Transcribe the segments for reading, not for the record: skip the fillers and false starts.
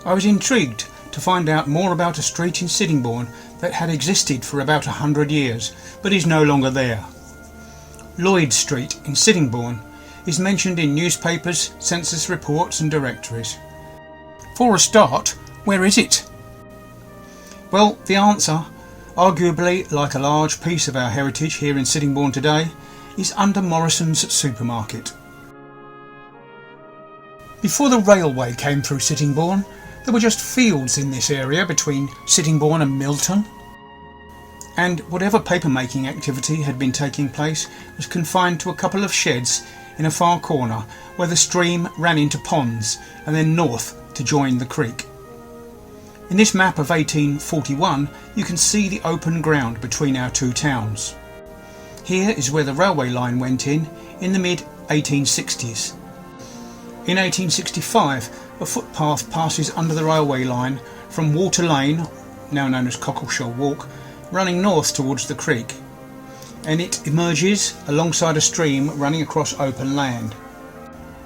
I was intrigued to find out more about a street in Sittingbourne that had existed for about 100 years, but is no longer there. Lloyd Street in Sittingbourne is mentioned in newspapers, census reports and directories. For a start, where is it? Well, the answer, arguably like a large piece of our heritage here in Sittingbourne today, is under Morrison's supermarket. Before the railway came through Sittingbourne, there were just fields in this area between Sittingbourne and Milton, and whatever papermaking activity had been taking place was confined to a couple of sheds in a far corner where the stream ran into ponds and then north to join the creek. In this map of 1841 you can see the open ground between our two towns. Here is where the railway line went in the mid-1860s. In 1865 a footpath passes under the railway line from Water Lane, now known as Cockleshell Walk, running north towards the creek, and it emerges alongside a stream running across open land.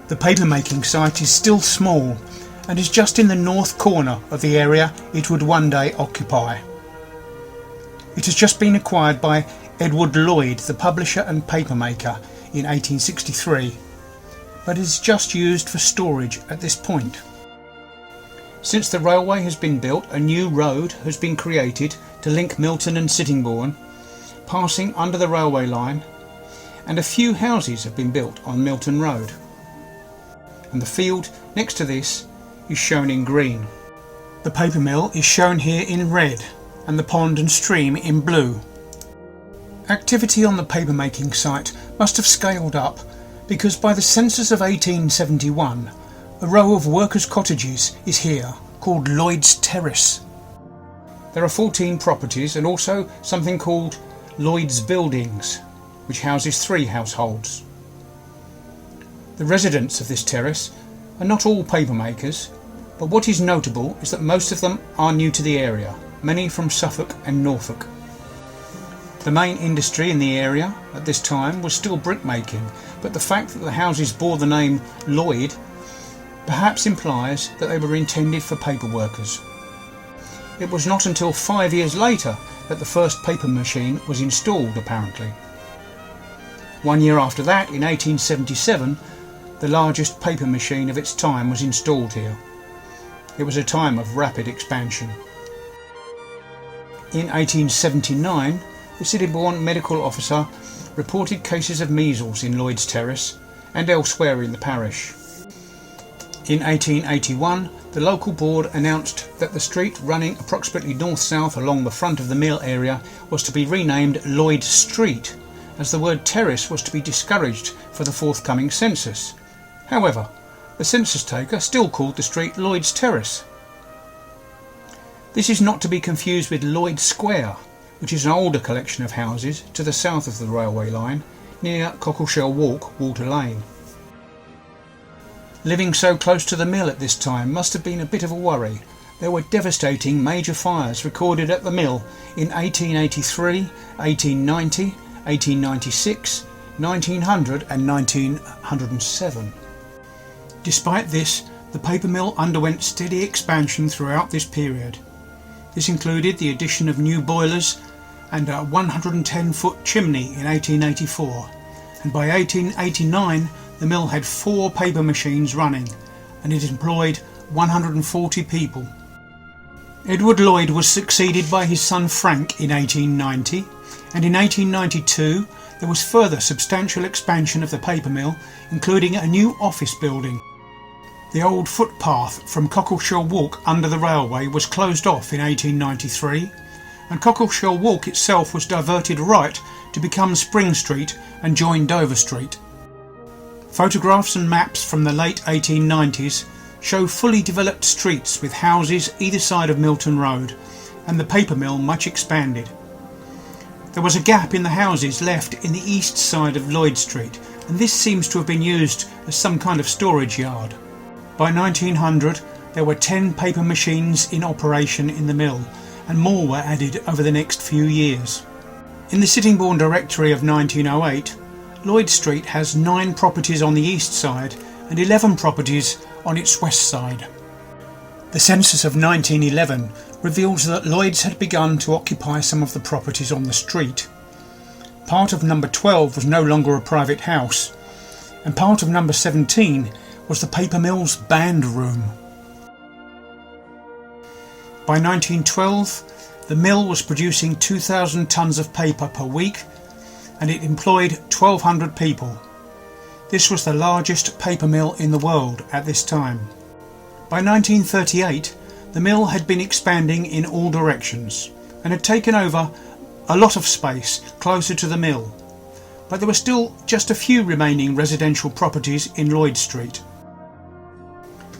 The papermaking site is still small and is just in the north corner of the area it would one day occupy. It has just been acquired by Edward Lloyd, the publisher and papermaker, in 1863, but is just used for storage at this point. Since the railway has been built, a new road has been created to link Milton and Sittingbourne, passing under the railway line, and a few houses have been built on Milton Road. And the field next to this is shown in green. The paper mill is shown here in red, and the pond and stream in blue. Activity on the papermaking site must have scaled up because by the census of 1871 a row of workers' cottages is here called Lloyd's Terrace. There are 14 properties and also something called Lloyd's Buildings, which houses 3 households. The residents of this terrace are not all papermakers, but what is notable is that most of them are new to the area, many from Suffolk and Norfolk. The main industry in the area at this time was still brickmaking, but the fact that the houses bore the name Lloyd perhaps implies that they were intended for paper workers. It was not until 5 years later that the first paper machine was installed, apparently. 1 year after that, in 1877, the largest paper machine of its time was installed here. It was a time of rapid expansion. In 1879, the Sittingbourne medical officer reported cases of measles in Lloyd's Terrace and elsewhere in the parish. In 1881, the local board announced that the street running approximately north-south along the front of the mill area was to be renamed Lloyd Street, as the word terrace was to be discouraged for the forthcoming census. However, the census taker still called the street Lloyd's Terrace. This is not to be confused with Lloyd Square, which is an older collection of houses to the south of the railway line, near Cockleshell Walk, Water Lane. Living so close to the mill at this time must have been a bit of a worry. There were devastating major fires recorded at the mill in 1883, 1890, 1896, 1900 and 1907. Despite this, the paper mill underwent steady expansion throughout this period. This included the addition of new boilers and a 110-foot chimney in 1884, and by 1889 the mill had 4 paper machines running, and it employed 140 people. Edward Lloyd was succeeded by his son Frank in 1890, and in 1892 there was further substantial expansion of the paper mill, including a new office building. The old footpath from Cockleshell Walk under the railway was closed off in 1893, and Cockleshell Walk itself was diverted right to become Spring Street and join Dover Street. Photographs and maps from the late 1890s show fully developed streets with houses either side of Milton Road, and the paper mill much expanded. There was a gap in the houses left in the east side of Lloyd Street, and this seems to have been used as some kind of storage yard. By 1900 there were 10 paper machines in operation in the mill, and more were added over the next few years. In the Sittingbourne Directory of 1908, Lloyd Street has 9 properties on the east side and 11 properties on its west side. The census of 1911 reveals that Lloyd's had begun to occupy some of the properties on the street. Part of number 12 was no longer a private house, and part of number 17 was the paper mill's band room. By 1912, the mill was producing 2,000 tonnes of paper per week, and it employed 1,200 people. This was the largest paper mill in the world at this time. By 1938, the mill had been expanding in all directions and had taken over a lot of space closer to the mill, but there were still just a few remaining residential properties in Lloyd Street.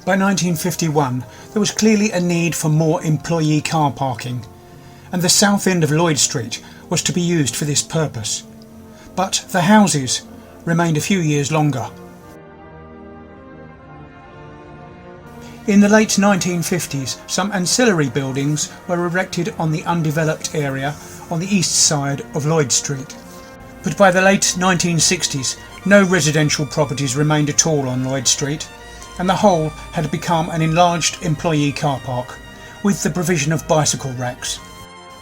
By 1951, there was clearly a need for more employee car parking, and the south end of Lloyd Street was to be used for this purpose. But the houses remained a few years longer. In the late 1950s, some ancillary buildings were erected on the undeveloped area on the east side of Lloyd Street. But by the late 1960s, no residential properties remained at all on Lloyd Street, and the whole had become an enlarged employee car park, with the provision of bicycle racks.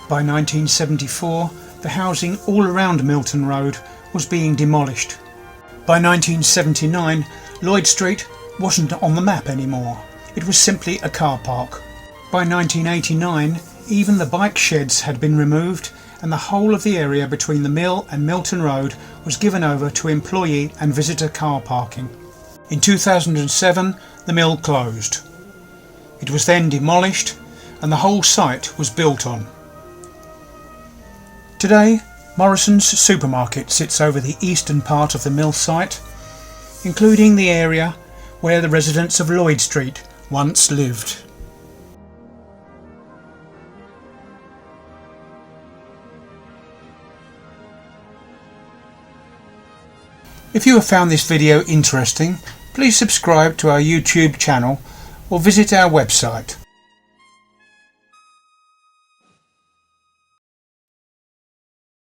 By 1974, the housing all around Milton Road was being demolished. By 1979, Lloyd Street wasn't on the map anymore. It was simply a car park. By 1989, even the bike sheds had been removed, and the whole of the area between the mill and Milton Road was given over to employee and visitor car parking. In 2007, the mill closed. It was then demolished, and the whole site was built on. Today, Morrison's supermarket sits over the eastern part of the mill site, including the area where the residents of Lloyd Street once lived. If you have found this video interesting, please subscribe to our YouTube channel or visit our website.